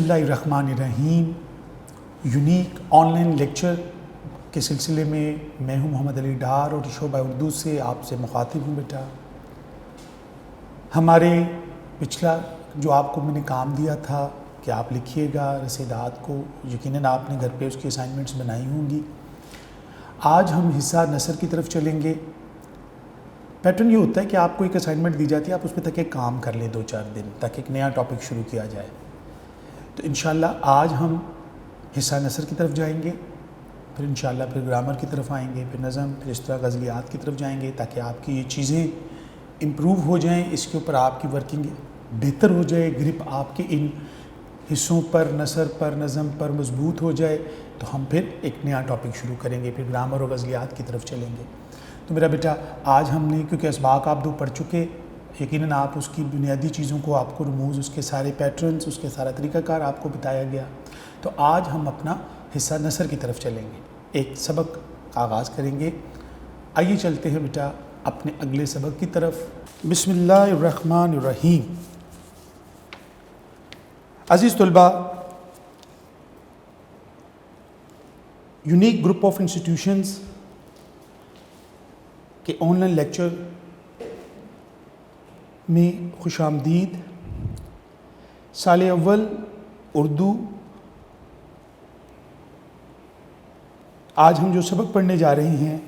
اللہ الرحمن الرحیم۔ Unique on line lecture کے سلسلے میں میں ہوں محمد علی ڈار اور شعبہ اردو سے آپ سے مخاطب ہوں۔ بیٹا ہمارے پچھلا جو آپ کو میں نے کام دیا تھا کہ آپ لکھیے گا رسیدات کو، یقیناً آپ نے گھر پہ اس کی اسائنمنٹس بنائی ہوں گی۔ آج ہم حصہ نثر کی طرف چلیں گے۔ پیٹرن یہ ہوتا ہے کہ آپ کو ایک اسائنمنٹ دی جاتی ہے، آپ اس پہ تک ایک کام کر لیں 2-4 دن، تاکہ ایک نیا ٹاپک شروع کیا جائے۔ تو انشاءاللہ آج ہم حصہ نثر کی طرف جائیں گے، پھر انشاءاللہ پھر گرامر کی طرف آئیں گے، پھر نظم، پھر اس طرح غزلیات کی طرف جائیں گے، تاکہ آپ کی یہ چیزیں امپروو ہو جائیں، اس کے اوپر آپ کی ورکنگ بہتر ہو جائے، گرپ آپ کے ان حصوں پر، نثر پر، نظم پر مضبوط ہو جائے، تو ہم پھر ایک نیا ٹاپک شروع کریں گے، پھر گرامر اور غزلیات کی طرف چلیں گے۔ تو میرا بیٹا آج ہم نے کیونکہ اسباق آپ 2 پڑھ چکے، یقیناً آپ اس کی بنیادی چیزوں کو، آپ کو رموز، اس کے سارے پیٹرنز، اس کے سارا طریقہ کار آپ کو بتایا گیا۔ تو آج ہم اپنا حصہ نثر کی طرف چلیں گے، ایک سبق کا آغاز کریں گے۔ آئیے چلتے ہیں بیٹا اپنے اگلے سبق کی طرف۔ بسم اللہ الرحمن الرحیم۔ عزیز طلباء، یونیک گروپ آف انسٹیٹیوشنز کے آن لائن لیکچر میں خوش آمدید۔ سال اول اردو، آج ہم جو سبق پڑھنے جا رہے ہیں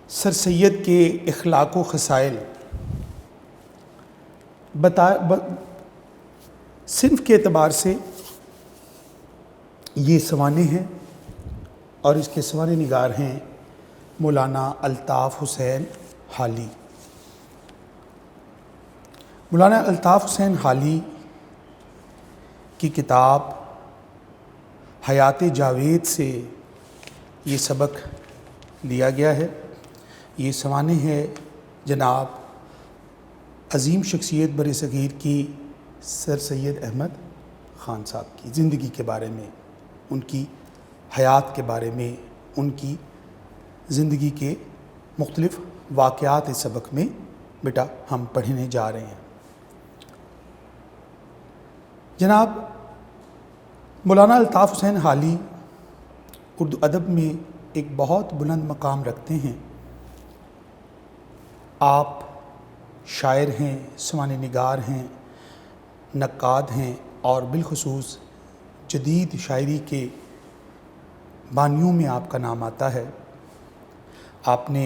سر سید کے اخلاق و خصائل، صنف کے اعتبار سے یہ سوانح ہیں اور اس کے سوانح نگار ہیں مولانا الطاف حسین حالی۔ مولانا الطاف حسین حالی کی کتاب حیات جاوید سے یہ سبق لیا گیا ہے۔ یہ سوانح ہے جناب عظیم شخصیت برصغیر کی سر سید احمد خان صاحب کی زندگی کے بارے میں، ان کی حیات کے بارے میں، ان کی زندگی کے مختلف واقعات اس سبق میں بیٹا ہم پڑھنے جا رہے ہیں۔ جناب مولانا الطاف حسین حالی اردو ادب میں ایک بہت بلند مقام رکھتے ہیں۔ آپ شاعر ہیں، سوانح نگار ہیں، نقاد ہیں اور بالخصوص جدید شاعری کے بانیوں میں آپ کا نام آتا ہے۔ آپ نے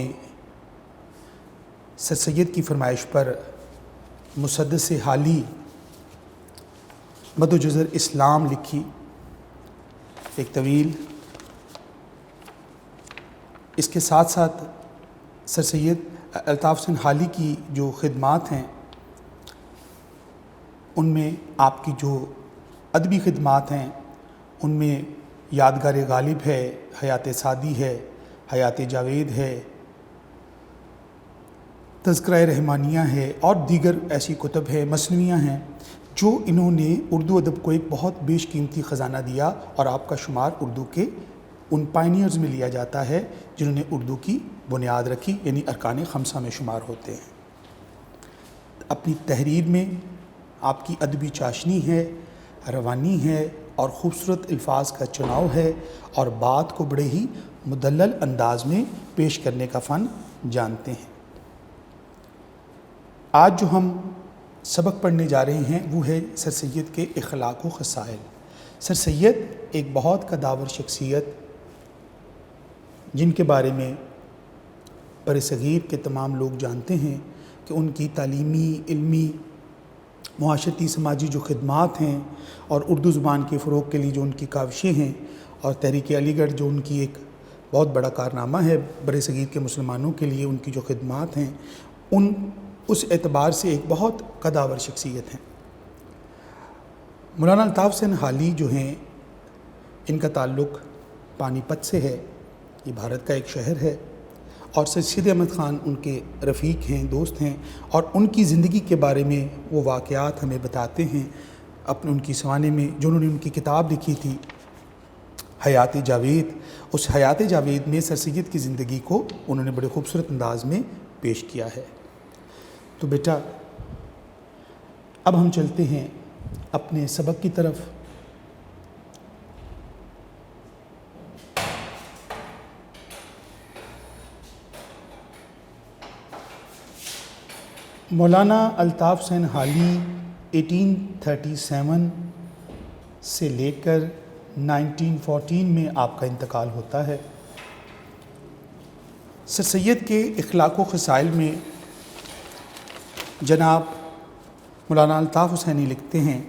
سر سید کی فرمائش پر مسدس حالی مد و جزر اسلام لکھی، ایک طویل۔ اس کے ساتھ ساتھ سر سید الطاف حسین حالی کی جو خدمات ہیں، ان میں آپ کی جو ادبی خدمات ہیں، ان میں یادگار غالب ہے، حیات سعدی ہے، حیات جاوید ہے، تذکرہ رحمانیہ ہے اور دیگر ایسی کتب ہے، مثنویاں ہیں، جو انہوں نے اردو ادب کو ایک بہت بیش قیمتی خزانہ دیا، اور آپ کا شمار اردو کے ان پائنیئرز میں لیا جاتا ہے جنہوں نے اردو کی بنیاد رکھی، یعنی ارکان خمسہ میں شمار ہوتے ہیں۔ اپنی تحریر میں آپ کی ادبی چاشنی ہے، روانی ہے اور خوبصورت الفاظ کا چناؤ ہے، اور بات کو بڑے ہی مدلل انداز میں پیش کرنے کا فن جانتے ہیں۔ آج جو ہم سبق پڑھنے جا رہے ہیں وہ ہے سر سید کے اخلاق و خصائل۔ سر سید ایک بہت قداور شخصیت، جن کے بارے میں برصغیر کے تمام لوگ جانتے ہیں کہ ان کی تعلیمی، علمی، معاشرتی، سماجی جو خدمات ہیں اور اردو زبان کے فروغ کے لیے جو ان کی کاوشیں ہیں، اور تحریک علی گڑھ جو ان کی ایک بہت بڑا کارنامہ ہے برصغیر کے مسلمانوں کے لیے، ان کی جو خدمات ہیں، اس اعتبار سے ایک بہت قداور شخصیت ہیں۔ مولانا الطاف حسین حالی جو ہیں، ان کا تعلق پانی پت سے ہے، یہ بھارت کا ایک شہر ہے، اور سر سید احمد خان ان کے رفیق ہیں، دوست ہیں، اور ان کی زندگی کے بارے میں وہ واقعات ہمیں بتاتے ہیں ان کی سوانح میں، جو انہوں نے ان کی کتاب لکھی تھی حیات جاوید۔ اس حیات جاوید میں سر سید کی زندگی کو انہوں نے بڑے خوبصورت انداز میں پیش کیا ہے۔ تو بیٹا اب ہم چلتے ہیں اپنے سبق کی طرف۔ مولانا الطاف حسین حالی 1837 سے لے کر 1914 میں آپ کا انتقال ہوتا ہے۔ سر سید کے اخلاق و خصائل میں جناب مولانا الطاف حسینی لکھتے ہیں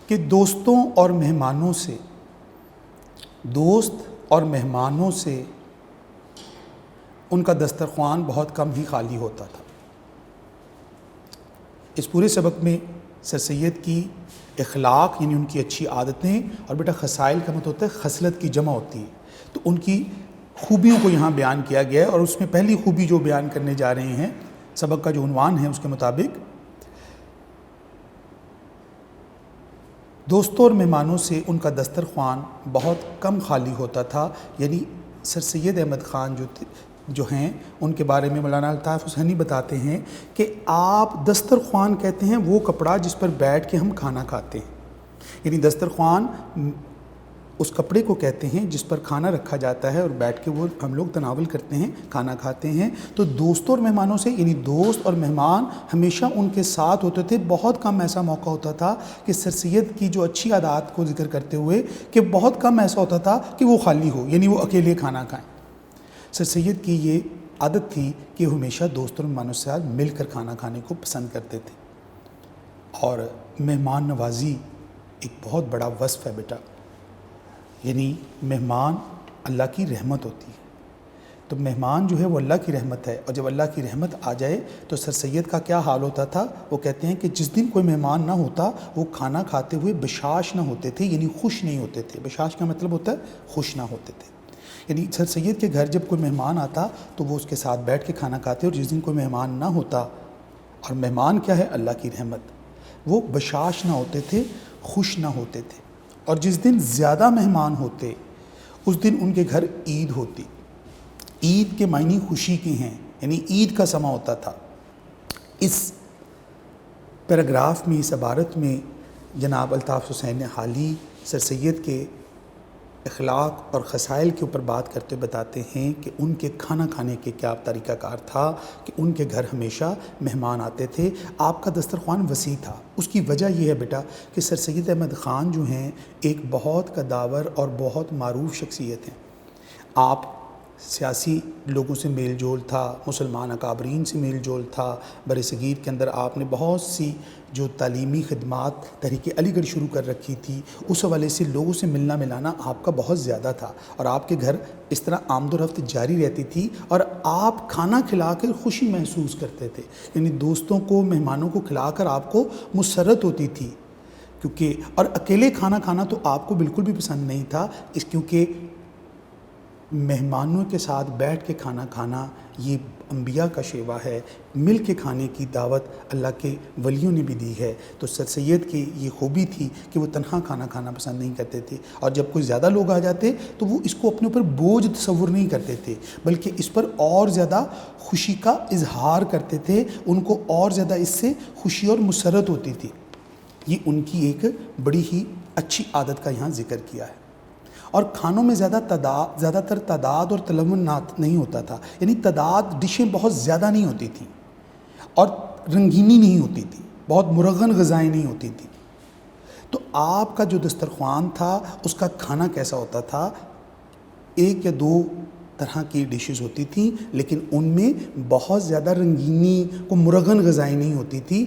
کہ دوست اور مہمانوں سے ان کا دسترخوان بہت کم ہی خالی ہوتا تھا۔ اس پورے سبق میں سر سید کی اخلاق یعنی ان کی اچھی عادتیں، اور بیٹا خصائل کا مطلب ہوتا ہے خصلت کی جمع ہوتی ہے، تو ان کی خوبیوں کو یہاں بیان کیا گیا ہے۔ اور اس میں پہلی خوبی جو بیان کرنے جا رہے ہیں، سبق کا جو عنوان ہے اس کے مطابق، دوستوں اور مہمانوں سے ان کا دسترخوان بہت کم خالی ہوتا تھا۔ یعنی سر سید احمد خان جو ہیں ان کے بارے میں مولانا الطاف حسینی بتاتے ہیں کہ آپ دسترخوان کہتے ہیں وہ کپڑا جس پر بیٹھ کے ہم کھانا کھاتے ہیں، یعنی دسترخوان اس کپڑے کو کہتے ہیں جس پر کھانا رکھا جاتا ہے اور بیٹھ کے وہ ہم لوگ تناول کرتے ہیں، کھانا کھاتے ہیں۔ تو دوستوں اور مہمانوں سے یعنی دوست اور مہمان ہمیشہ ان کے ساتھ ہوتے تھے۔ بہت کم ایسا موقع ہوتا تھا کہ سر سید کی جو اچھی عادات کو ذکر کرتے ہوئے کہ بہت کم ایسا ہوتا تھا کہ وہ خالی ہو، یعنی وہ اکیلے کھانا کھائیں۔ سر سید کی یہ عادت تھی کہ وہ ہمیشہ دوستوں اور مہمانوں سے مل کر کھانا کھانے کو پسند کرتے تھے۔ اور مہمان نوازی ایک بہت بڑا وصف ہے بیٹا، یعنی مہمان اللہ کی رحمت ہوتی ہے۔ تو مہمان جو ہے وہ اللہ کی رحمت ہے، اور جب اللہ کی رحمت آ جائے تو سر سید کا کیا حال ہوتا تھا؟ وہ کہتے ہیں کہ جس دن کوئی مہمان نہ ہوتا وہ کھانا کھاتے ہوئے بشاش نہ ہوتے تھے، یعنی خوش نہیں ہوتے تھے۔ بشاش کا مطلب ہوتا ہے خوش نہ ہوتے تھے، یعنی سر سید کے گھر جب کوئی مہمان آتا تو وہ اس کے ساتھ بیٹھ کے کھانا کھاتے، اور جس دن کوئی مہمان نہ ہوتا، اور مہمان کیا ہے؟ اللہ کی رحمت، وہ بشاش نہ ہوتے تھے، خوش نہ ہوتے تھے۔ اور جس دن زیادہ مہمان ہوتے اس دن ان کے گھر عید ہوتی۔ عید کے معنی خوشی کے ہیں، یعنی عید کا سماں ہوتا تھا۔ اس پیراگراف میں، اس عبارت میں جناب الطاف حسین حالی سر سید کے اخلاق اور خصائل کے اوپر بات کرتے بتاتے ہیں کہ ان کے کھانا کھانے کے کیا طریقہ کار تھا کہ ان کے گھر ہمیشہ مہمان آتے تھے۔ آپ کا دسترخوان وسیع تھا۔ اس کی وجہ یہ ہے بیٹا کہ سر سید احمد خان جو ہیں ایک بہت قداور اور بہت معروف شخصیت ہیں۔ آپ سیاسی لوگوں سے میل جول تھا، مسلمان اکابرین سے میل جول تھا۔ بر صغیر کے اندر آپ نے بہت سی جو تعلیمی خدمات تحریک علی گڑھ شروع کر رکھی تھی، اس حوالے سے لوگوں سے ملنا ملانا آپ کا بہت زیادہ تھا، اور آپ کے گھر اس طرح آمد و رفت جاری رہتی تھی، اور آپ کھانا کھلا کر خوشی محسوس کرتے تھے، یعنی دوستوں کو، مہمانوں کو کھلا کر آپ کو مسرت ہوتی تھی۔ اور اکیلے کھانا کھانا تو آپ کو بالکل بھی پسند نہیں تھا، کیونکہ مہمانوں کے ساتھ بیٹھ کے کھانا کھانا یہ انبیاء کا شیوا ہے، مل کے کھانے کی دعوت اللہ کے ولیوں نے بھی دی ہے۔ تو سر سید کی یہ خوبی تھی کہ وہ تنہا کھانا کھانا پسند نہیں کرتے تھے، اور جب کوئی زیادہ لوگ آ جاتے تو وہ اس کو اپنے اوپر بوجھ تصور نہیں کرتے تھے، بلکہ اس پر اور زیادہ خوشی کا اظہار کرتے تھے، ان کو اور زیادہ اس سے خوشی اور مسرت ہوتی تھی۔ یہ ان کی ایک بڑی ہی اچھی عادت کا یہاں ذکر کیا ہے۔ اور کھانوں میں زیادہ تر تعداد اور تلون نہیں ہوتا تھا، یعنی تعداد ڈشیں بہت زیادہ نہیں ہوتی تھیں، اور رنگینی نہیں ہوتی تھی، بہت مرغن غذائیں نہیں ہوتی تھیں۔ تو آپ کا جو دسترخوان تھا اس کا کھانا کیسا ہوتا تھا؟ ایک یا دو طرح کی ڈشز ہوتی تھیں، لیکن ان میں بہت زیادہ رنگینی کو مرغن غذائیں نہیں ہوتی تھی،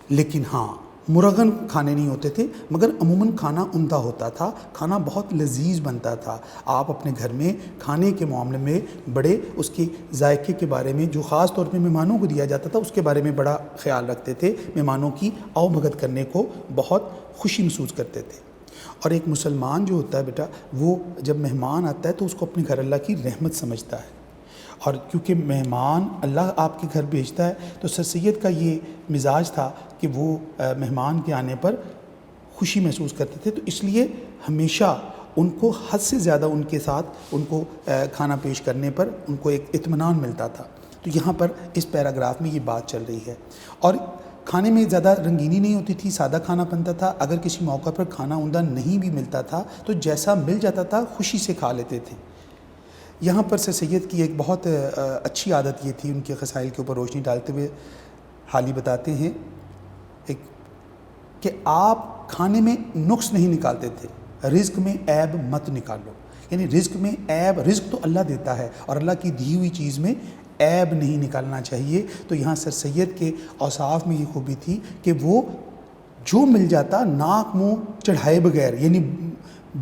لیکن ہاں مرغن کھانے نہیں ہوتے تھے، مگر عموماً کھانا عمدہ ہوتا تھا، کھانا بہت لذیذ بنتا تھا۔ آپ اپنے گھر میں کھانے کے معاملے میں بڑے اس کے ذائقے کے بارے میں، جو خاص طور پہ مہمانوں کو دیا جاتا تھا، اس کے بارے میں بڑا خیال رکھتے تھے، مہمانوں کی آؤ بھگت کرنے کو بہت خوشی محسوس کرتے تھے۔ اور ایک مسلمان جو ہوتا ہے بیٹا، وہ جب مہمان آتا ہے تو اس کو اپنے گھر اللہ کی رحمت سمجھتا ہے، اور کیونکہ مہمان اللہ آپ کے گھر بھیجتا ہے، تو سر سید کا یہ مزاج تھا کہ وہ مہمان کے آنے پر خوشی محسوس کرتے تھے، تو اس لیے ہمیشہ ان کو حد سے زیادہ ان کے ساتھ ان کو کھانا پیش کرنے پر ان کو ایک اطمینان ملتا تھا۔ تو یہاں پر اس پیراگراف میں یہ بات چل رہی ہے۔ اور کھانے میں زیادہ رنگینی نہیں ہوتی تھی، سادہ کھانا بنتا تھا۔ اگر کسی موقع پر کھانا عمدہ نہیں بھی ملتا تھا تو جیسا مل جاتا تھا خوشی سے کھا لیتے تھے۔ یہاں پر سر سید کی ایک بہت اچھی عادت یہ تھی، ان کے خصائل کے اوپر روشنی ڈالتے ہوئے حالی بتاتے ہیں ایک کہ آپ کھانے میں نقص نہیں نکالتے تھے، رزق میں عیب مت نکالو. یعنی رزق میں عیب، رزق تو اللہ دیتا ہے اور اللہ کی دی ہوئی چیز میں عیب نہیں نکالنا چاہیے. تو یہاں سر سید کے اوصاف میں یہ خوبی تھی کہ وہ جو مل جاتا ناک منہ چڑھائے بغیر، یعنی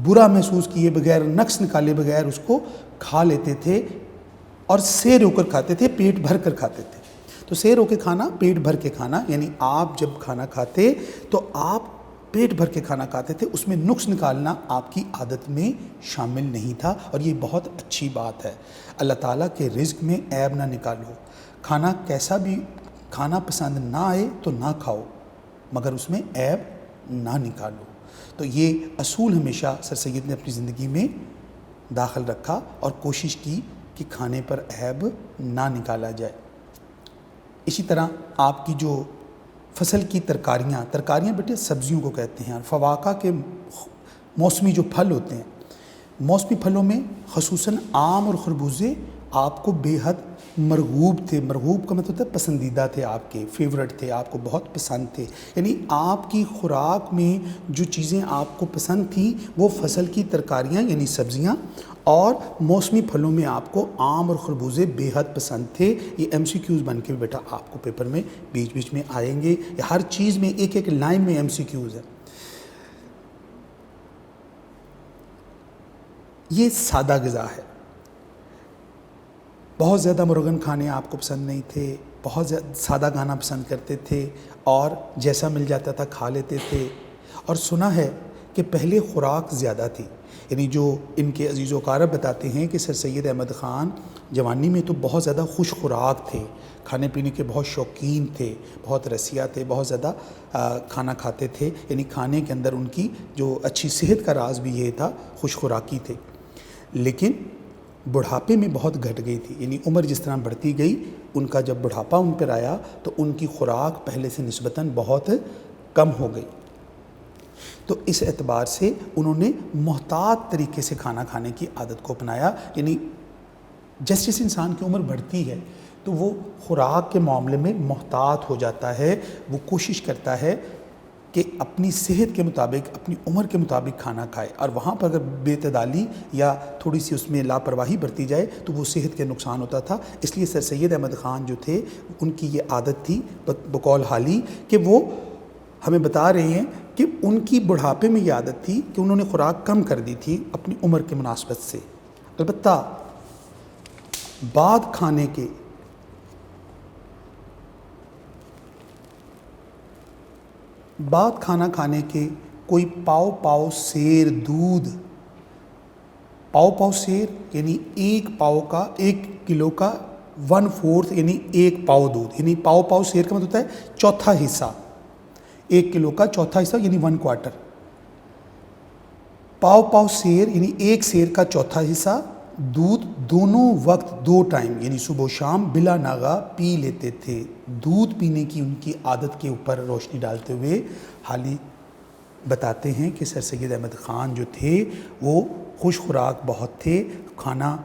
برا محسوس کیے بغیر، نقص نکالے بغیر اس کو کھا لیتے تھے اور سیر ہو کر کھاتے تھے، پیٹ بھر کر کھاتے تھے. تو سیر ہو کے کھانا، پیٹ بھر کے کھانا، یعنی آپ جب کھانا کھاتے تو آپ پیٹ بھر کے کھانا کھاتے تھے، اس میں نقص نکالنا آپ کی عادت میں شامل نہیں تھا، اور یہ بہت اچھی بات ہے. اللہ تعالیٰ کے رزق میں عیب نہ نکالو. کھانا کیسا بھی کھانا پسند نہ آئے تو نہ کھاؤ، مگر اس میں عیب نہ نکالو. تو یہ اصول ہمیشہ سر سید نے اپنی زندگی میں داخل رکھا اور کوشش کی کہ کھانے پر عیب نہ نکالا جائے. اسی طرح آپ کی جو فصل کی ترکاریاں بیٹے سبزیوں کو کہتے ہیں، اور فواکہ کے موسمی جو پھل ہوتے ہیں، موسمی پھلوں میں خصوصاً آم اور خربوزے آپ کو بے حد مرغوب تھے. مرغوب کا مطلب ہوتا ہے پسندیدہ تھے، آپ کے فیورٹ تھے، آپ کو بہت پسند تھے. یعنی آپ کی خوراک میں جو چیزیں آپ کو پسند تھیں وہ فصل کی ترکاریاں یعنی سبزیاں، اور موسمی پھلوں میں آپ کو آم اور خربوزے بے حد پسند تھے. یہ ایم سی کیوز بن کے بیٹا آپ کو پیپر میں بیچ بیچ میں آئیں گے. ہر چیز میں ایک ایک لائن میں ایم سی کیوز ہے. یہ سادہ غذا ہے. بہت زیادہ مرغن کھانے آپ کو پسند نہیں تھے، بہت زیادہ سادہ کھانا پسند کرتے تھے، اور جیسا مل جاتا تھا کھا لیتے تھے. اور سنا ہے کہ پہلے خوراک زیادہ تھی. یعنی جو ان کے عزیز و اقارب بتاتے ہیں کہ سر سید احمد خان جوانی میں تو بہت زیادہ خوش خوراک تھے، کھانے پینے کے بہت شوقین تھے، بہت رسیا تھے، بہت زیادہ کھانا کھاتے تھے. یعنی کھانے کے اندر ان کی جو اچھی صحت کا راز بھی یہ تھا، خوش خوراکی تھے. لیکن بڑھاپے میں بہت گھٹ گئی تھی. یعنی عمر جس طرح بڑھتی گئی، ان کا جب بڑھاپا ان پر آیا تو ان کی خوراک پہلے سے نسبتاً بہت کم ہو گئی. تو اس اعتبار سے انہوں نے محتاط طریقے سے کھانا کھانے کی عادت کو اپنایا. یعنی جیسے جیسے انسان کی عمر بڑھتی ہے تو وہ خوراک کے معاملے میں محتاط ہو جاتا ہے. وہ کوشش کرتا ہے کہ اپنی صحت کے مطابق، اپنی عمر کے مطابق کھانا کھائے، اور وہاں پر اگر بے اعتدالی یا تھوڑی سی اس میں لاپرواہی برتی جائے تو وہ صحت کے نقصان ہوتا تھا. اس لیے سر سید احمد خان جو تھے ان کی یہ عادت تھی بقول حالی کہ وہ ہمیں بتا رہے ہیں کہ ان کی بڑھاپے میں یہ عادت تھی کہ انہوں نے خوراک کم کر دی تھی اپنی عمر کے مناسبت سے. البتہ بعد کھانا کھانے کے کوئی پاؤ سیر دودھ، پاؤ سیر یعنی ایک کلو کا 1/4 یعنی ایک پاؤ دودھ، یعنی پاؤ سیر کا مطلب ہوتا ہے چوتھا حصہ، 1 کلو کا چوتھا حصہ یعنی 1/4. پاؤ سیر یعنی ایک سیر کا چوتھا حصہ دودھ دونوں وقت 2 ٹائم یعنی صبح و شام بلا ناغہ پی لیتے تھے. دودھ پینے کی ان کی عادت کے اوپر روشنی ڈالتے ہوئے حالی بتاتے ہیں کہ سر سید احمد خان جو تھے وہ خوش خوراک بہت تھے. کھانا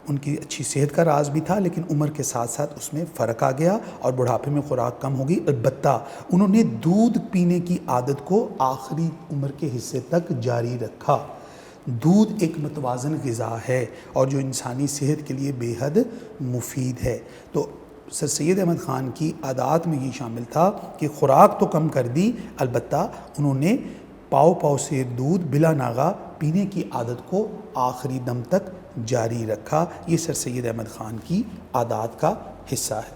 ان کی اچھی صحت کا راز بھی تھا، لیکن عمر کے ساتھ ساتھ اس میں فرق آ گیا اور بڑھاپے میں خوراک کم ہو گئی. البتہ انہوں نے دودھ پینے کی عادت کو آخری عمر کے حصے تک جاری رکھا. دودھ ایک متوازن غذا ہے اور جو انسانی صحت کے لیے بے حد مفید ہے. تو سر سید احمد خان کی عادات میں یہ شامل تھا کہ خوراک تو کم کر دی، البتہ انہوں نے پاؤ سیر دودھ بلا ناغہ پینے کی عادت کو آخری دم تک جاری رکھا. یہ سر سید احمد خان کی عادات کا حصہ ہے.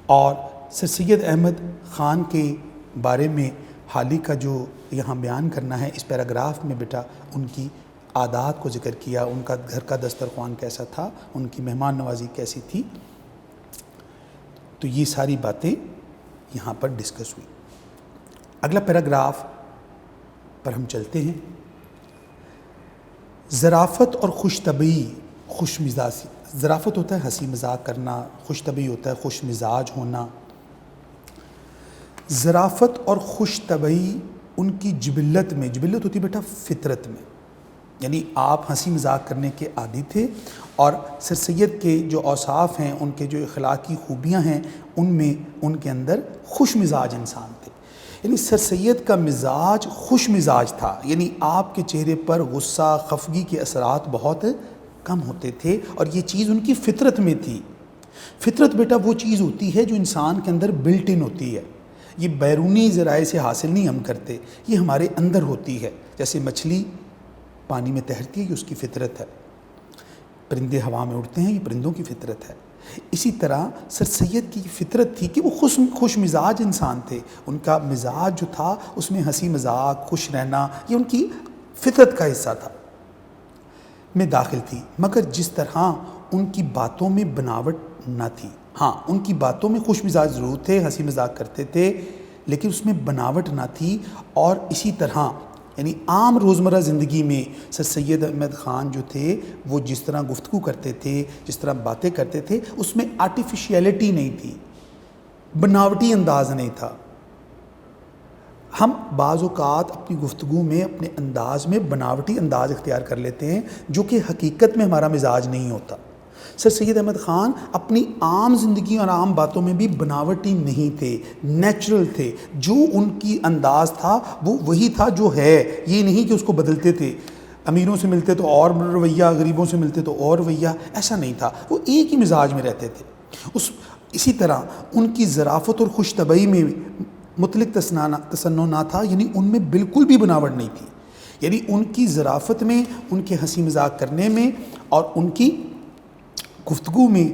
اور سر سید احمد خان کے بارے میں حالی کا جو یہاں بیان کرنا ہے اس پیراگراف میں بیٹا ان کی عادات کو ذکر کیا، ان کا گھر کا دسترخوان کیسا تھا، ان کی مہمان نوازی کیسی تھی. تو یہ ساری باتیں یہاں پر ڈسکس ہوئی. اگلا پیراگراف پر ہم چلتے ہیں. ظرافت اور خوش طبعی، خوش مزاجی. ظرافت ہوتا ہے ہنسی مذاق کرنا، خوش طبعی ہوتا ہے خوش مزاج ہونا. ظرافت اور خوش طبعی ان کی جبلت ہوتی بیٹا فطرت میں. یعنی آپ ہنسی مذاق کرنے کے عادی تھے، اور سر سید کے جو اوصاف ہیں، ان کے جو اخلاقی خوبیاں ہیں، ان میں ان کے اندر خوش مزاج انسان تھے۔ یعنی سر سید کا مزاج خوش مزاج تھا، یعنی آپ کے چہرے پر غصہ، خفگی کے اثرات بہت کم ہوتے تھے، اور یہ چیز ان کی فطرت میں تھی۔ فطرت بیٹا وہ چیز ہوتی ہے جو انسان کے اندر بلٹ ان ہوتی ہے، یہ بیرونی ذرائع سے حاصل نہیں ہم کرتے، یہ ہمارے اندر ہوتی ہے۔ جیسے مچھلی پانی میں تیرتی ہے، یہ اس کی فطرت ہے، پرندے ہوا میں اڑتے ہیں، یہ پرندوں کی فطرت ہے۔ اسی طرح سر سید کی فطرت تھی کہ وہ خوش مزاج انسان تھے، ان کا مزاج جو تھا اس میں ہنسی مذاق، خوش رہنا، یہ ان کی فطرت کا حصہ تھا، میں داخل تھی۔ مگر جس طرح ان کی باتوں میں بناوٹ نہ تھی، ہاں ان کی باتوں میں خوش مزاج ضرور تھے، ہنسی مذاق کرتے تھے، لیکن اس میں بناوٹ نہ تھی۔ اور اسی طرح یعنی عام روزمرہ زندگی میں سر سید احمد خان جو تھے وہ جس طرح گفتگو کرتے تھے، جس طرح باتیں کرتے تھے، اس میں آرٹیفیشیلٹی نہیں تھی، بناوٹی انداز نہیں تھا۔ ہم بعض اوقات اپنی گفتگو میں، اپنے انداز میں بناوٹی انداز اختیار کر لیتے ہیں جو کہ حقیقت میں ہمارا مزاج نہیں ہوتا۔ سر سید احمد خان اپنی عام زندگی اور عام باتوں میں بھی بناوٹی نہیں تھے، نیچرل تھے، جو ان کی انداز تھا وہ وہی تھا جو ہے، یہ نہیں کہ اس کو بدلتے تھے، امیروں سے ملتے تو اور رویہ، غریبوں سے ملتے تو اور رویہ، ایسا نہیں تھا، وہ ایک ہی مزاج میں رہتے تھے۔ اسی طرح ان کی ظرافت اور خوش طبعی میں مطلق تصنع نہ تھا، یعنی ان میں بالکل بھی بناوٹ نہیں تھی، یعنی ان کی ظرافت میں، ان کے ہنسی مذاق کرنے میں اور ان کی گفتگو میں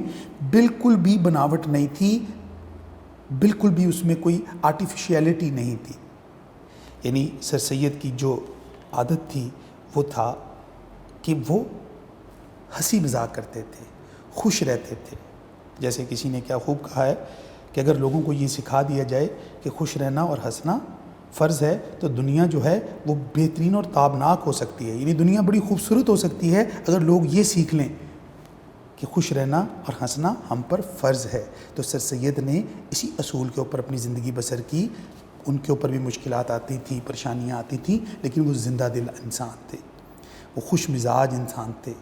بالکل بھی بناوٹ نہیں تھی، بالکل بھی اس میں کوئی آرٹیفیشیلٹی نہیں تھی۔ یعنی سر سید کی جو عادت تھی وہ تھا کہ وہ ہنسی مذاق کرتے تھے، خوش رہتے تھے۔ جیسے کسی نے کیا خوب کہا ہے کہ اگر لوگوں کو یہ سکھا دیا جائے کہ خوش رہنا اور ہنسنا فرض ہے تو دنیا جو ہے وہ بہترین اور تابناک ہو سکتی ہے، یعنی دنیا بڑی خوبصورت ہو سکتی ہے اگر لوگ یہ سیکھ لیں کہ خوش رہنا اور ہنسنا ہم پر فرض ہے۔ تو سر سید نے اسی اصول کے اوپر اپنی زندگی بسر کی۔ ان کے اوپر بھی مشکلات آتی تھیں، پریشانیاں آتی تھیں، لیکن وہ زندہ دل انسان تھے، وہ خوش مزاج انسان تھے۔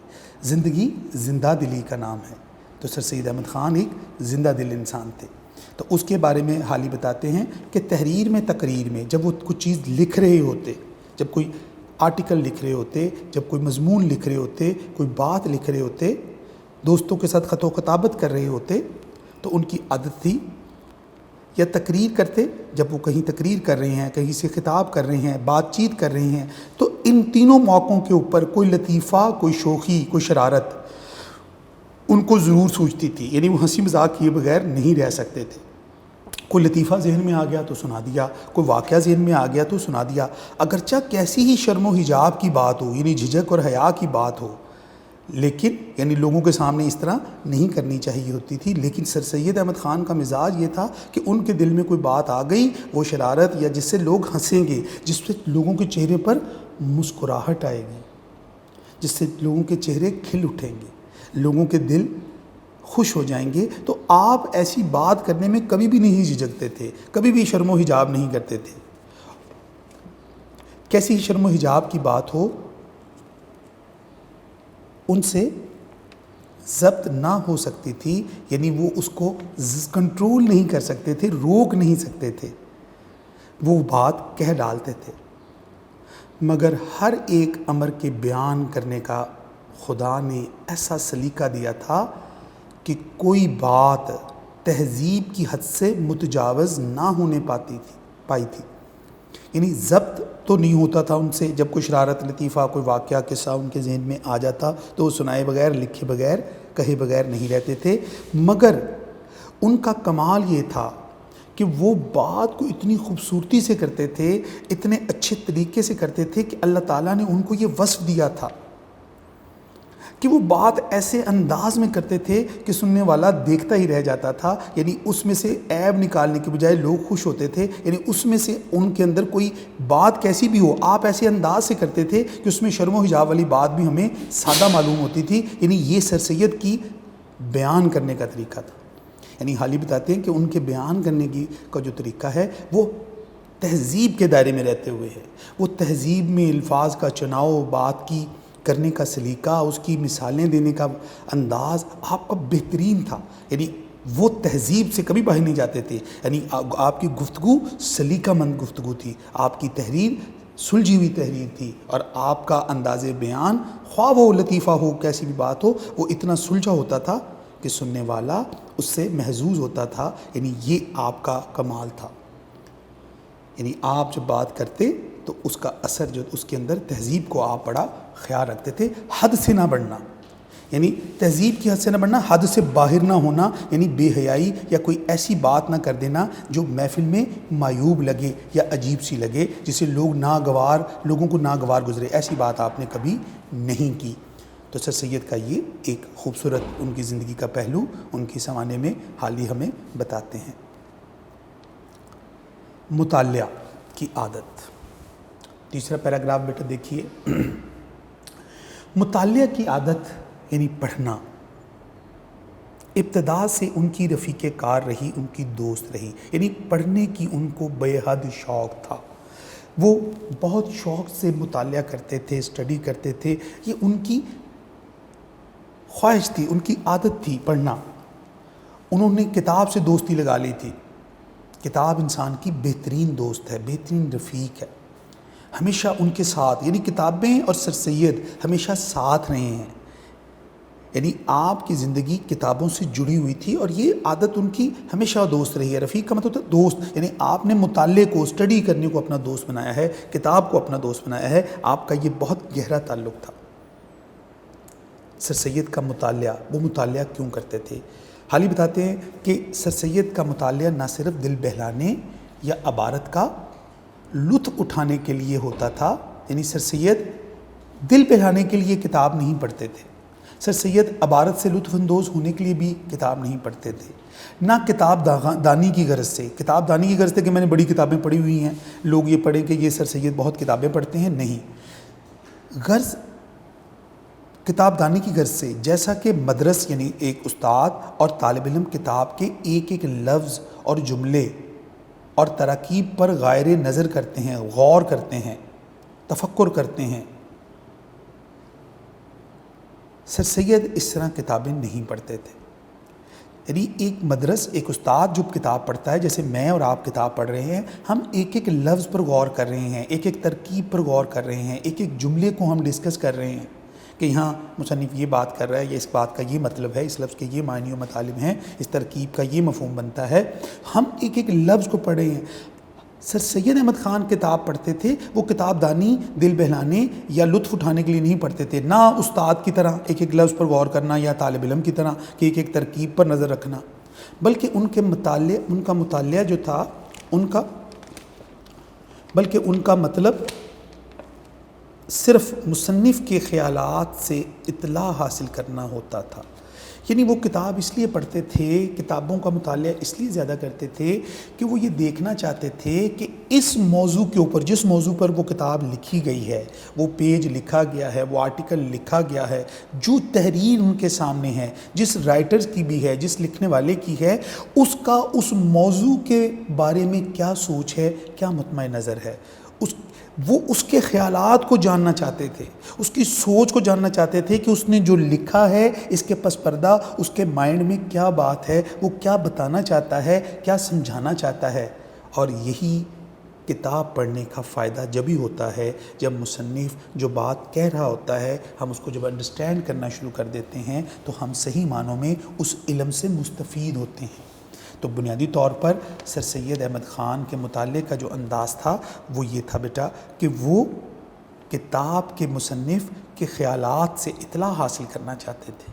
زندگی زندہ دلی کا نام ہے، تو سر سید احمد خان ایک زندہ دل انسان تھے۔ تو اس کے بارے میں حالی بتاتے ہیں کہ تحریر میں، تقریر میں جب وہ کچھ چیز لکھ رہے ہوتے، جب کوئی آرٹیکل لکھ رہے ہوتے، جب کوئی مضمون لکھ رہے ہوتے، کوئی بات لکھ رہے ہوتے، دوستوں کے ساتھ خط و خطابت کر رہے ہوتے، تو ان کی عادت تھی یا تقریر کرتے، جب وہ کہیں تقریر کر رہے ہیں، کہیں سے خطاب کر رہے ہیں، بات چیت کر رہے ہیں، تو ان تینوں موقعوں کے اوپر کوئی لطیفہ، کوئی شوخی، کوئی شرارت ان کو ضرور سوچتی تھی، یعنی وہ ہنسی مذاق کیے بغیر نہیں رہ سکتے تھے۔ کوئی لطیفہ ذہن میں آ گیا تو سنا دیا، کوئی واقعہ ذہن میں آ گیا تو سنا دیا، اگرچہ کیسی ہی شرم و حجاب کی بات ہو، یعنی جھجک اور حیا کی بات ہو، لیکن یعنی لوگوں کے سامنے اس طرح نہیں کرنی چاہیے ہوتی تھی۔ لیکن سر سید احمد خان کا مزاج یہ تھا کہ ان کے دل میں کوئی بات آ گئی، وہ شرارت یا جس سے لوگ ہنسیں گے، جس سے لوگوں کے چہرے پر مسکراہٹ آئے گی، جس سے لوگوں کے چہرے کھل اٹھیں گے، لوگوں کے دل خوش ہو جائیں گے، تو آپ ایسی بات کرنے میں کبھی بھی نہیں جھجکتے تھے، کبھی بھی شرم و حجاب نہیں کرتے تھے۔ کیسی شرم و حجاب کی بات ہو، ان سے ضبط نہ ہو سکتی تھی، یعنی وہ اس کو کنٹرول نہیں کر سکتے تھے، روک نہیں سکتے تھے، وہ بات کہہ ڈالتے تھے۔ مگر ہر ایک امر کے بیان کرنے کا خدا نے ایسا سلیقہ دیا تھا کہ کوئی بات تہذیب کی حد سے متجاوز نہ ہونے پائی تھی، یعنی ضبط تو نہیں ہوتا تھا ان سے۔ جب کوئی شرارت، لطیفہ، کوئی واقعہ، قصہ ان کے ذہن میں آ جاتا تو وہ سنائے بغیر، لکھے بغیر، کہے بغیر نہیں رہتے تھے۔ مگر ان کا کمال یہ تھا کہ وہ بات کو اتنی خوبصورتی سے کرتے تھے، اتنے اچھے طریقے سے کرتے تھے کہ اللہ تعالیٰ نے ان کو یہ وصف دیا تھا کہ وہ بات ایسے انداز میں کرتے تھے کہ سننے والا دیکھتا ہی رہ جاتا تھا، یعنی اس میں سے عیب نکالنے کے بجائے لوگ خوش ہوتے تھے، یعنی اس میں سے ان کے اندر کوئی بات کیسی بھی ہو، آپ ایسے انداز سے کرتے تھے کہ اس میں شرم و حجاب والی بات بھی ہمیں سادہ معلوم ہوتی تھی، یعنی یہ سر سید کی بیان کرنے کا طریقہ تھا۔ یعنی حالی بتاتے ہیں کہ ان کے بیان کرنے کا جو طریقہ ہے وہ تہذیب کے دائرے میں رہتے ہوئے ہے، وہ تہذیب میں الفاظ کا چناؤ، بات کی کرنے کا سلیقہ, اس کی مثالیں دینے کا انداز آپ کا بہترین تھا. یعنی وہ تہذیب سے کبھی باہر نہیں جاتے تھے. یعنی آپ کی گفتگو سلیقہ مند گفتگو تھی, آپ کی تحریر سلجھی ہوئی تحریر تھی, اور آپ کا انداز بیان خواہ وہ لطیفہ ہو, کیسی بھی بات ہو, وہ اتنا سلجھا ہوتا تھا کہ سننے والا اس سے محظوظ ہوتا تھا. یعنی یہ آپ کا کمال تھا. یعنی آپ جب بات کرتے تو اس کا اثر جو اس کے اندر تہذیب کو آپ بڑا خیال رکھتے تھے. حد سے نہ بڑھنا, یعنی تہذیب کی حد سے نہ بڑھنا, حد سے باہر نہ ہونا, یعنی بے حیائی یا کوئی ایسی بات نہ کر دینا جو محفل میں معیوب لگے یا عجیب سی لگے, جسے لوگوں کو ناگوار گزرے. ایسی بات آپ نے کبھی نہیں کی. تو سر سید کا یہ ایک خوبصورت ان کی زندگی کا پہلو ان کی سوانح میں حال ہی ہمیں بتاتے ہیں. مطالعہ کی عادت, تیسرا پیراگراف بیٹا دیکھیے. مطالعہ کی عادت یعنی پڑھنا ابتدا سے ان کی رفیق کار رہی, ان کی دوست رہی. یعنی پڑھنے کی ان کو بے حد شوق تھا. وہ بہت شوق سے مطالعہ کرتے تھے, اسٹڈی کرتے تھے. یہ ان کی خواہش تھی, ان کی عادت تھی پڑھنا. انہوں نے کتاب سے دوستی لگا لی تھی. کتاب انسان کی بہترین دوست ہے, بہترین رفیق ہے, ہمیشہ ان کے ساتھ. یعنی کتابیں اور سر سید ہمیشہ ساتھ رہے ہیں. یعنی آپ کی زندگی کتابوں سے جڑی ہوئی تھی, اور یہ عادت ان کی ہمیشہ دوست رہی ہے. رفیق کا مطلب ہوتا ہے دوست. یعنی آپ نے مطالعے کو, اسٹڈی کرنے کو اپنا دوست بنایا ہے, کتاب کو اپنا دوست بنایا ہے. آپ کا یہ بہت گہرا تعلق تھا. سر سید کا مطالعہ, وہ مطالعہ کیوں کرتے تھے؟ حال ہی بتاتے ہیں کہ سر سید کا مطالعہ نہ صرف دل بہلانے یا عبارت کا لطف اٹھانے کے لیے ہوتا تھا. یعنی سر سید دل بہلانے کے لیے کتاب نہیں پڑھتے تھے. سر سید عبارت سے لطف اندوز ہونے کے لیے بھی کتاب نہیں پڑھتے تھے. نہ کتاب دانی کی غرض سے. کتاب دانی کی غرض سے کہ میں نے بڑی کتابیں پڑھی ہوئی ہیں, لوگ یہ پڑھیں کہ یہ سر سید بہت کتابیں پڑھتے ہیں. نہیں, غرض کتاب دانی کی غرض سے. جیسا کہ مدرس یعنی ایک استاد اور طالب علم کتاب کے ایک ایک لفظ اور جملے اور تراکیب پر غائر نظر کرتے ہیں, غور کرتے ہیں, تفکر کرتے ہیں, سر سید اس طرح کتابیں نہیں پڑھتے تھے. یعنی ایک مدرس, ایک استاد جو کتاب پڑھتا ہے, جیسے میں اور آپ کتاب پڑھ رہے ہیں, ہم ایک ایک لفظ پر غور کر رہے ہیں, ایک ایک ترکیب پر غور کر رہے ہیں, ایک ایک جملے کو ہم ڈسکس کر رہے ہیں کہ یہاں مصنف یہ بات کر رہا ہے, یا اس بات کا یہ مطلب ہے, اس لفظ کے یہ معنی و مطالب ہیں, اس ترکیب کا یہ مفہوم بنتا ہے. ہم ایک ایک لفظ کو پڑھ رہے ہیں. سر سید احمد خان کتاب پڑھتے تھے, وہ کتاب دانی دل بہلانے یا لطف اٹھانے کے لیے نہیں پڑھتے تھے. نہ استاد کی طرح ایک ایک لفظ پر غور کرنا, یا طالب علم کی طرح کہ ایک ایک ترکیب پر نظر رکھنا, بلکہ ان کا مطالعہ جو تھا بلکہ ان کا مطلب صرف مصنف کے خیالات سے اطلاع حاصل کرنا ہوتا تھا. یعنی وہ کتاب اس لیے پڑھتے تھے, کتابوں کا مطالعہ اس لیے زیادہ کرتے تھے کہ وہ یہ دیکھنا چاہتے تھے کہ اس موضوع کے اوپر, جس موضوع پر وہ کتاب لکھی گئی ہے, وہ پیج لکھا گیا ہے, وہ آرٹیکل لکھا گیا ہے, جو تحریر ان کے سامنے ہے, جس رائٹرز کی بھی ہے, جس لکھنے والے کی ہے, اس کا اس موضوع کے بارے میں کیا سوچ ہے, کیا مطمع نظر ہے. وہ اس کے خیالات کو جاننا چاہتے تھے, اس کی سوچ کو جاننا چاہتے تھے کہ اس نے جو لکھا ہے اس کے پس پردہ اس کے مائنڈ میں کیا بات ہے, وہ کیا بتانا چاہتا ہے, کیا سمجھانا چاہتا ہے. اور یہی کتاب پڑھنے کا فائدہ جب ہی ہوتا ہے جب مصنف جو بات کہہ رہا ہوتا ہے, ہم اس کو جب انڈرسٹینڈ کرنا شروع کر دیتے ہیں تو ہم صحیح معنوں میں اس علم سے مستفید ہوتے ہیں. تو بنیادی طور پر سر سید احمد خان کے مطالعے کا جو انداز تھا وہ یہ تھا بیٹا کہ وہ کتاب کے مصنف کے خیالات سے اطلاع حاصل کرنا چاہتے تھے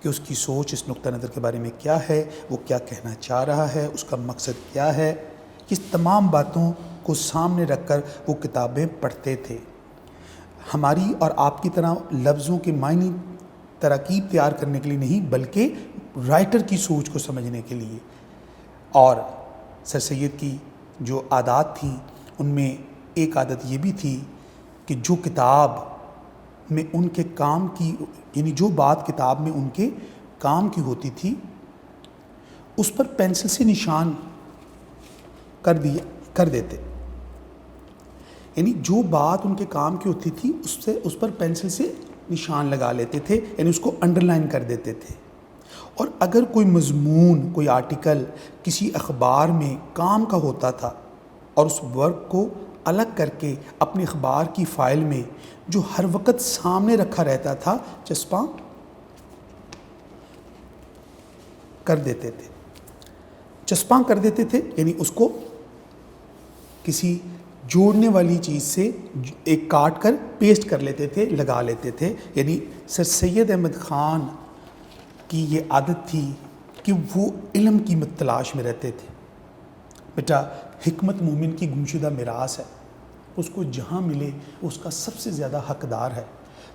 کہ اس کی سوچ اس نقطہ نظر کے بارے میں کیا ہے, وہ کیا کہنا چاہ رہا ہے, اس کا مقصد کیا ہے. اس تمام باتوں کو سامنے رکھ کر وہ کتابیں پڑھتے تھے. ہماری اور آپ کی طرح لفظوں کے معنی تراکیب تیار کرنے کے لیے نہیں, بلکہ رائٹر کی سوچ کو سمجھنے کے لیے. اور سر سید کی جو عادات تھیں ان میں ایک عادت یہ بھی تھی کہ جو کتاب میں ان کے کام کی, یعنی جو بات کتاب میں ان کے کام کی ہوتی تھی اس پر پینسل سے نشان کر دیتے. یعنی جو بات ان کے کام کی ہوتی تھی اس پر پینسل سے نشان لگا لیتے تھے، یعنی اس کو انڈرلائن کر دیتے تھے۔ اور اگر کوئی مضمون، کوئی آرٹیکل کسی اخبار میں کام کا ہوتا تھا اور اس ورک کو الگ کر کے اپنے اخبار کی فائل میں جو ہر وقت سامنے رکھا رہتا تھا چسپاں کر دیتے تھے، چسپاں کر دیتے تھے، یعنی اس کو کسی جوڑنے والی چیز سے ایک کاٹ کر پیسٹ کر لیتے تھے، لگا لیتے تھے۔ یعنی سر سید احمد خان کی یہ عادت تھی کہ وہ علم کی تلاش میں رہتے تھے۔ بیٹا حکمت مومن کی گمشدہ میراث ہے، اس کو جہاں ملے اس کا سب سے زیادہ حقدار ہے۔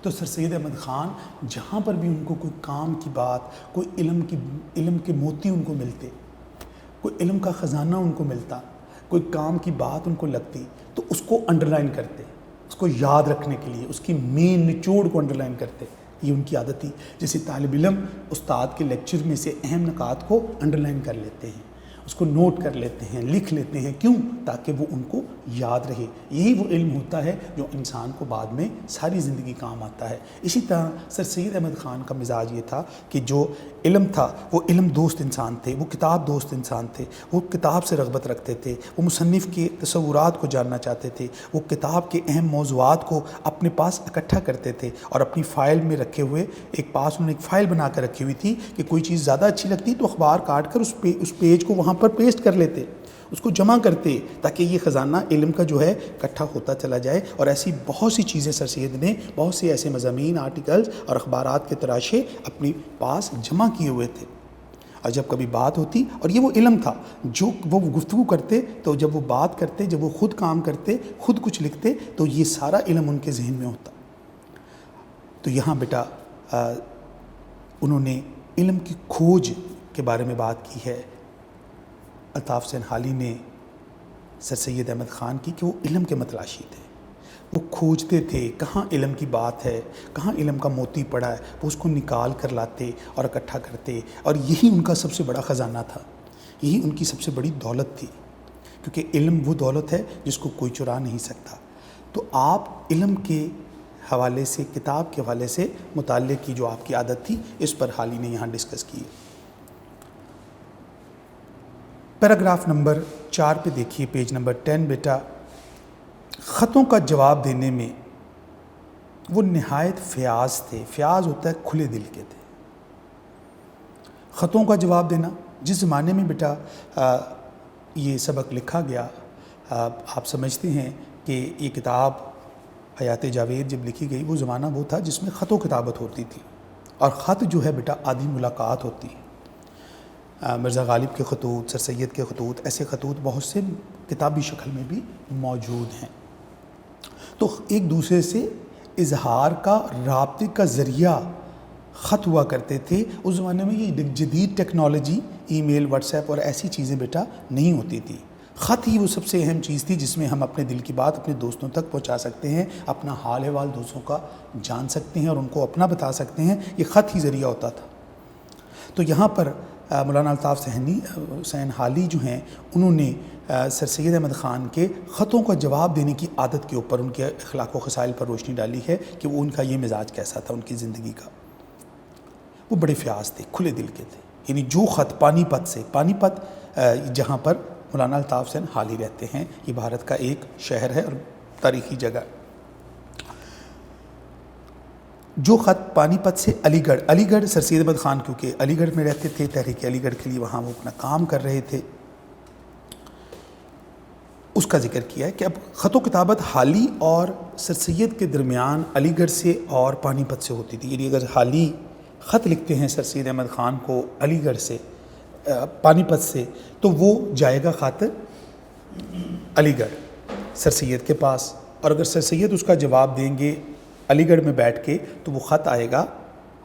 تو سر سید احمد خان جہاں پر بھی ان کو کوئی کام کی بات، کوئی علم کے موتی ان کو ملتے، کوئی علم کا خزانہ ان کو ملتا، کوئی کام کی بات ان کو لگتی، تو اس کو انڈرلائن کرتے، اس کو یاد رکھنے کے لیے اس کی مین نچوڑ کو انڈرلائن کرتے۔ یہ ان کی عادت تھی۔ جیسے طالب علم استاد کے لیکچر میں سے اہم نکات کو انڈرلائن کر لیتے ہیں، اس کو نوٹ کر لیتے ہیں، لکھ لیتے ہیں، کیوں؟ تاکہ وہ ان کو یاد رہے۔ یہی وہ علم ہوتا ہے جو انسان کو بعد میں ساری زندگی کام آتا ہے۔ اسی طرح سر سید احمد خان کا مزاج یہ تھا کہ جو علم تھا وہ علم دوست انسان تھے، وہ کتاب دوست انسان تھے، وہ کتاب سے رغبت رکھتے تھے، وہ مصنف کے تصورات کو جاننا چاہتے تھے، وہ کتاب کے اہم موضوعات کو اپنے پاس اکٹھا کرتے تھے اور اپنی فائل میں رکھے ہوئے ایک پاس انہوں نے ایک فائل بنا کر رکھی ہوئی تھی کہ کوئی چیز زیادہ اچھی لگتی تو اخبار کاٹ کر اس پیج کو وہاں پر پیسٹ کر لیتے، اس کو جمع کرتے، تاکہ یہ خزانہ علم کا جو ہے اکٹھا ہوتا چلا جائے۔ اور ایسی بہت سی چیزیں سر سید نے، بہت سے ایسے مضامین، آرٹیکلز اور اخبارات کے تراشے اپنی پاس جمع کیے ہوئے تھے۔ اور جب کبھی بات ہوتی، اور یہ وہ علم تھا جو وہ گفتگو کرتے، تو جب وہ بات کرتے، جب وہ خود کام کرتے، خود کچھ لکھتے، تو یہ سارا علم ان کے ذہن میں ہوتا۔ تو یہاں بیٹا انہوں نے علم کی کھوج کے بارے میں بات کی ہے۔ الطاف حسین حالی نے سر سید احمد خان کی کہ وہ علم کے متلاشی تھے، وہ کھوجتے تھے کہاں علم کی بات ہے، کہاں علم کا موتی پڑا ہے، وہ اس کو نکال کر لاتے اور اکٹھا کرتے، اور یہی ان کا سب سے بڑا خزانہ تھا، یہی ان کی سب سے بڑی دولت تھی، کیونکہ علم وہ دولت ہے جس کو کوئی چرا نہیں سکتا۔ تو آپ علم کے حوالے سے، کتاب کے حوالے سے مطالعے کی جو آپ کی عادت تھی، اس پر حالی نے یہاں ڈسکس کی۔ پیراگراف نمبر 4 پہ دیکھیے، پیج نمبر 10۔ بیٹا خطوں کا جواب دینے میں وہ نہایت فیاض تھے۔ فیاض ہوتا ہے کھلے دل کے تھے۔ خطوں کا جواب دینا، جس زمانے میں بیٹا یہ سبق لکھا گیا، آپ سمجھتے ہیں کہ یہ کتاب حیات جاوید جب لکھی گئی، وہ زمانہ وہ تھا جس میں خط و کتابت ہوتی تھی، اور خط جو ہے بیٹا آدھی ملاقات ہوتی ہے۔ مرزا غالب کے خطوط، سر سید کے خطوط، ایسے خطوط بہت سے کتابی شکل میں بھی موجود ہیں۔ تو ایک دوسرے سے اظہار کا، رابطے کا ذریعہ خط ہوا کرتے تھے۔ اس زمانے میں یہ جدید ٹیکنالوجی، ای میل، واٹس ایپ اور ایسی چیزیں بیٹا نہیں ہوتی تھی۔ خط ہی وہ سب سے اہم چیز تھی جس میں ہم اپنے دل کی بات اپنے دوستوں تک پہنچا سکتے ہیں، اپنا حال احوال دوستوں کا جان سکتے ہیں اور ان کو اپنا بتا سکتے ہیں۔ یہ خط ہی ذریعہ ہوتا تھا۔ تو یہاں پر مولانا الطاف حسین حالی جو ہیں، انہوں نے سر سید احمد خان کے خطوں کا جواب دینے کی عادت کے اوپر، ان کے اخلاق و خصائل پر روشنی ڈالی ہے کہ وہ ان کا یہ مزاج کیسا تھا ان کی زندگی کا۔ وہ بڑے فیاض تھے، کھلے دل کے تھے۔ یعنی جو خط پانی پت جہاں پر مولانا الطاف حسین حالی رہتے ہیں، یہ بھارت کا ایک شہر ہے اور تاریخی جگہ۔ جو خط پانی پت سے علی گڑھ سر سید احمد خان کیونکہ علی گڑھ میں رہتے تھے، تحریک علی گڑھ کے لیے وہاں وہ اپنا کام کر رہے تھے، اس کا ذکر کیا ہے کہ اب خط و کتابت حالی اور سر سید کے درمیان علی گڑھ سے اور پانی پت سے ہوتی تھی۔ یعنی اگر حالی خط لکھتے ہیں سر سید احمد خان کو علی گڑھ سے، پانی پت سے، تو وہ جائے گا خط علی گڑھ سر سید کے پاس، اور اگر سر سید اس کا جواب دیں گے علی گڑھ میں بیٹھ کے تو وہ خط آئے گا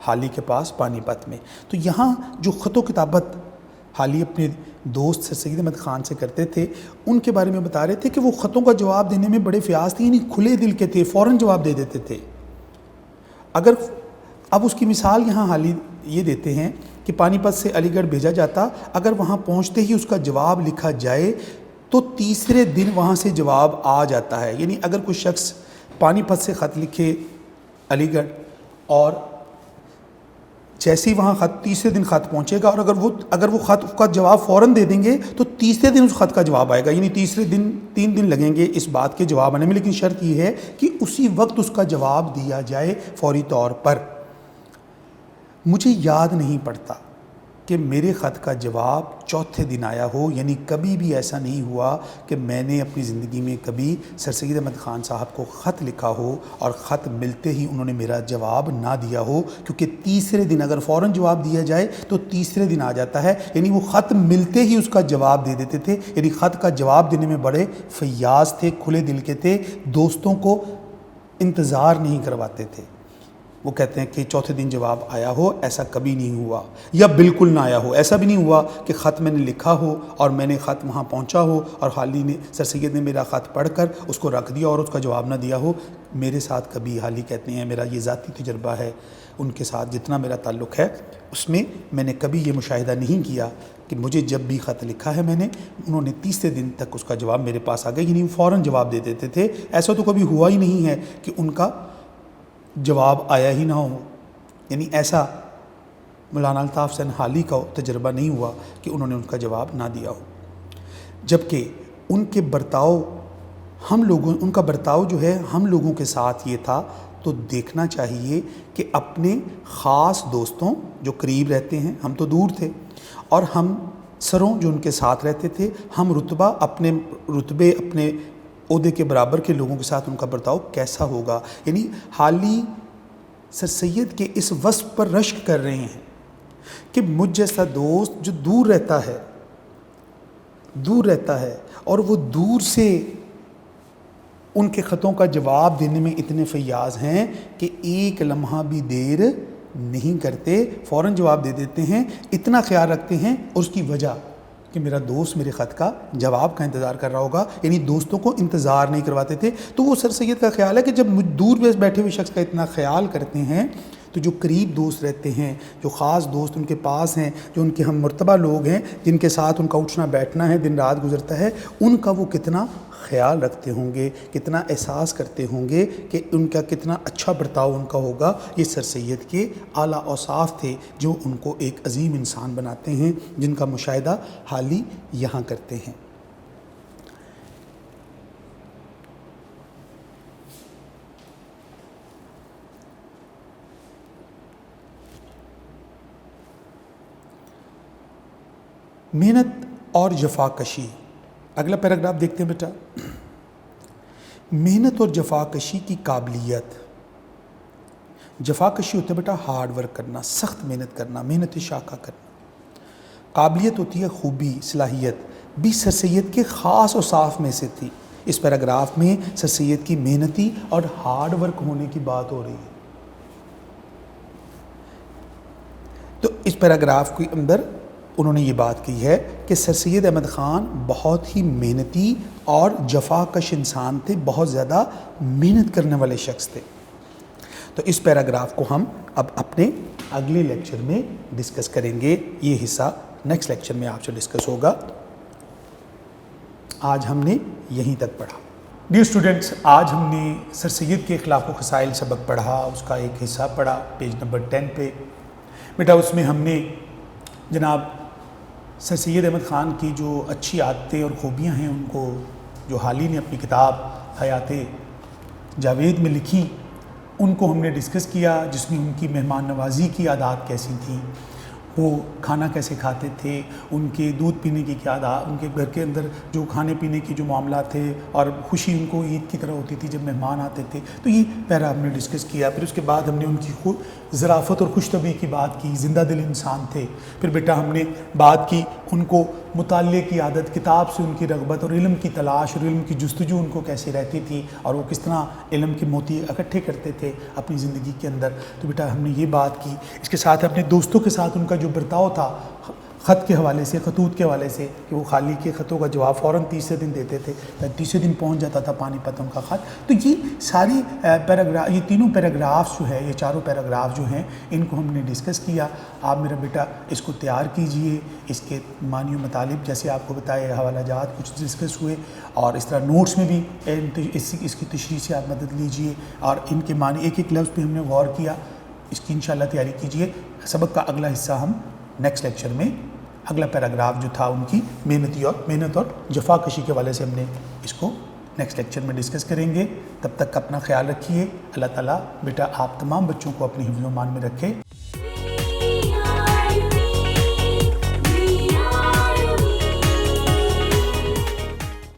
حالی کے پاس پانی پت میں۔ تو یہاں جو خط و کتابت حالی اپنے دوست سر سید احمد خان سے کرتے تھے، ان کے بارے میں بتا رہے تھے کہ وہ خطوں کا جواب دینے میں بڑے فیاض تھے، یعنی کھلے دل کے تھے، فوراً جواب دے دیتے تھے۔ اگر اب اس کی مثال یہاں حالی یہ دیتے ہیں کہ پانی پت سے علی گڑھ بھیجا جاتا، اگر وہاں پہنچتے ہی اس کا جواب لکھا جائے تو تیسرے دن وہاں سے جواب آ جاتا ہے۔ یعنی اگر کوئی شخص پانی پت سے خط لکھے علی گڑھ اور جیسے ہی وہاں خط تیسرے دن خط پہنچے گا، اور اگر وہ خط کا جواب فوراً دے دیں گے تو تیسرے دن اس خط کا جواب آئے گا، یعنی تیسرے دن 3 دن لگیں گے اس بات کے جواب آنے میں، لیکن شرط یہ ہے کہ اسی وقت اس کا جواب دیا جائے فوری طور پر۔ مجھے یاد نہیں پڑتا کہ میرے خط کا جواب چوتھے دن آیا ہو، یعنی کبھی بھی ایسا نہیں ہوا کہ میں نے اپنی زندگی میں کبھی سر سید احمد خان صاحب کو خط لکھا ہو اور خط ملتے ہی انہوں نے میرا جواب نہ دیا ہو، کیونکہ تیسرے دن اگر فوراً جواب دیا جائے تو تیسرے دن آ جاتا ہے، یعنی وہ خط ملتے ہی اس کا جواب دے دیتے تھے، یعنی خط کا جواب دینے میں بڑے فیاض تھے، کھلے دل کے تھے، دوستوں کو انتظار نہیں کرواتے تھے۔ وہ کہتے ہیں کہ چوتھے دن جواب آیا ہو، ایسا کبھی نہیں ہوا، یا بالکل نہ آیا ہو۔ ایسا بھی نہیں ہوا کہ خط میں نے لکھا ہو اور میں نے خط وہاں پہنچا ہو اور حالی نے سر سید نے میرا خط پڑھ کر اس کو رکھ دیا اور اس کا جواب نہ دیا ہو۔ میرے ساتھ کبھی، حالی کہتے ہیں، میرا یہ ذاتی تجربہ ہے، ان کے ساتھ جتنا میرا تعلق ہے اس میں میں نے کبھی یہ مشاہدہ نہیں کیا کہ مجھے جب بھی خط لکھا ہے میں نے، انہوں نے تیسرے دن تک اس کا جواب میرے پاس آ گیا، یعنی فوراً جواب دے دیتے تھے۔ ایسا تو کبھی ہوا ہی نہیں ہے کہ ان کا جواب آیا ہی نہ ہو، یعنی ایسا مولانا الطاف حسین حالی کا تجربہ نہیں ہوا کہ انہوں نے ان کا جواب نہ دیا ہو۔ جبکہ ان کے برتاؤ ان کا برتاؤ جو ہے ہم لوگوں کے ساتھ یہ تھا، تو دیکھنا چاہیے کہ اپنے خاص دوستوں جو قریب رہتے ہیں، ہم تو دور تھے، اور ہم سروں جو ان کے ساتھ رہتے تھے، ہم اپنے عہدے کے برابر کے لوگوں کے ساتھ ان کا برتاؤ کیسا ہوگا۔ یعنی حالی سر سید کے اس وصف پر رشک کر رہے ہیں کہ مجھ جیسا دوست جو دور رہتا ہے اور وہ دور سے ان کے خطوں کا جواب دینے میں اتنے فیاض ہیں کہ ایک لمحہ بھی دیر نہیں کرتے، فوراً جواب دے دیتے ہیں، اتنا خیال رکھتے ہیں، اور اس کی وجہ کہ میرا دوست میرے خط کا جواب کا انتظار کر رہا ہوگا، یعنی دوستوں کو انتظار نہیں کرواتے تھے۔ تو وہ سر سید کا خیال ہے کہ جب دور بیٹھے ہوئے شخص کا اتنا خیال کرتے ہیں تو جو قریب دوست رہتے ہیں، جو خاص دوست ان کے پاس ہیں، جو ان کے ہم مرتبہ لوگ ہیں، جن کے ساتھ ان کا اٹھنا بیٹھنا ہے، دن رات گزرتا ہے، ان کا وہ کتنا خیال رکھتے ہوں گے، کتنا احساس کرتے ہوں گے کہ ان کا کتنا اچھا برتاؤ ان کا ہوگا۔ یہ سر سید کے اعلیٰ اوصاف تھے جو ان کو ایک عظیم انسان بناتے ہیں، جن کا مشاہدہ حالی یہاں کرتے ہیں۔ محنت اور جفاکشی، اگلا پیراگراف دیکھتے ہیں بیٹا۔ محنت اور جفاکشی کی قابلیت، جفاکشی ہوتا ہے بیٹا ہارڈ ورک کرنا، سخت محنت کرنا، محنت شاقہ کرنا۔ قابلیت ہوتی ہے خوبی، صلاحیت، بھی سر سید کے خاص اوصاف میں سے تھی۔ اس پیراگراف میں سر سید کی محنتی اور ہارڈ ورک ہونے کی بات ہو رہی ہے۔ تو اس پیراگراف کے اندر انہوں نے یہ بات کی ہے کہ سر سید احمد خان بہت ہی محنتی اور جفاکش انسان تھے، بہت زیادہ محنت کرنے والے شخص تھے۔ تو اس پیراگراف کو ہم اب اپنے اگلے لیکچر میں ڈسکس کریں گے، یہ حصہ نیکسٹ لیکچر میں آپ سے ڈسکس ہوگا۔ آج ہم نے یہیں تک پڑھا۔ ڈیئر اسٹوڈنٹس، آج ہم نے سر سید کے اخلاق و خصائل سبق پڑھا، اس کا ایک حصہ پڑھا پیج نمبر 10 پہ۔ بیٹا اس میں ہم نے جناب سر سید احمد خان کی جو اچھی عادتیں اور خوبیاں ہیں ان کو، جو حالی نے اپنی کتاب حیات جاوید میں لکھی، ان کو ہم نے ڈسکس کیا، جس میں ان کی مہمان نوازی کی عادات کیسی تھیں، وہ کھانا کیسے کھاتے تھے، ان کے دودھ پینے کی کیا عادات، ان کے گھر کے اندر جو کھانے پینے کی جو معاملات تھے، اور خوشی ان کو عید کی طرح ہوتی تھی جب مہمان آتے تھے۔ تو یہ پیرا ہم نے ڈسکس کیا۔ پھر اس کے بعد ہم نے ان کی ظرافت اور خوش طبعی کی بات کی، زندہ دل انسان تھے۔ پھر بیٹا ہم نے بات کی ان کو مطالعے کی عادت، کتاب سے ان کی رغبت اور علم کی تلاش اور علم کی جستجو ان کو کیسے رہتی تھی، اور وہ کس طرح علم کے موتی اکٹھے کرتے تھے اپنی زندگی کے اندر۔ تو بیٹا ہم نے یہ بات کی۔ اس کے ساتھ اپنے دوستوں کے ساتھ ان کا جو برتاؤ تھا خط کے حوالے سے، خطوط کے حوالے سے، کہ وہ خالی کے خطوں کا جواب فوراً تیسرے دن دیتے تھے، تیسرے دن پہنچ جاتا تھا پانی پت ان کا خط۔ تو یہ ساری پیراگراف، یہ تینوں پیراگرافس جو ہے، یہ چاروں پیراگراف جو ہیں، ان کو ہم نے ڈسکس کیا۔ آپ میرا بیٹا اس کو تیار کیجئے، اس کے معنی و مطالب جیسے آپ کو بتائے، حوالہ جات کچھ ڈسکس ہوئے، اور اس طرح نوٹس میں بھی اس کی تشریح سے آپ مدد لیجئے، اور ان کے معنی ایک ایک لفظ پہ ہم نے غور کیا۔ اس کی انشاءاللہ تیاری کیجئے. سبق کا اگلا حصہ ہم نیکسٹ لیکچر میں اگلا پیراگراف جو تھا ان کی محنت اور جفا کشی کے والے سے ہم نے اس کو نیکسٹ لیکچر میں ڈسکس کریں گے. تب تک اپنا خیال رکھیے. اللہ تعالیٰ بیٹا آپ تمام بچوں کو اپنی حفظ و امان میں رکھے.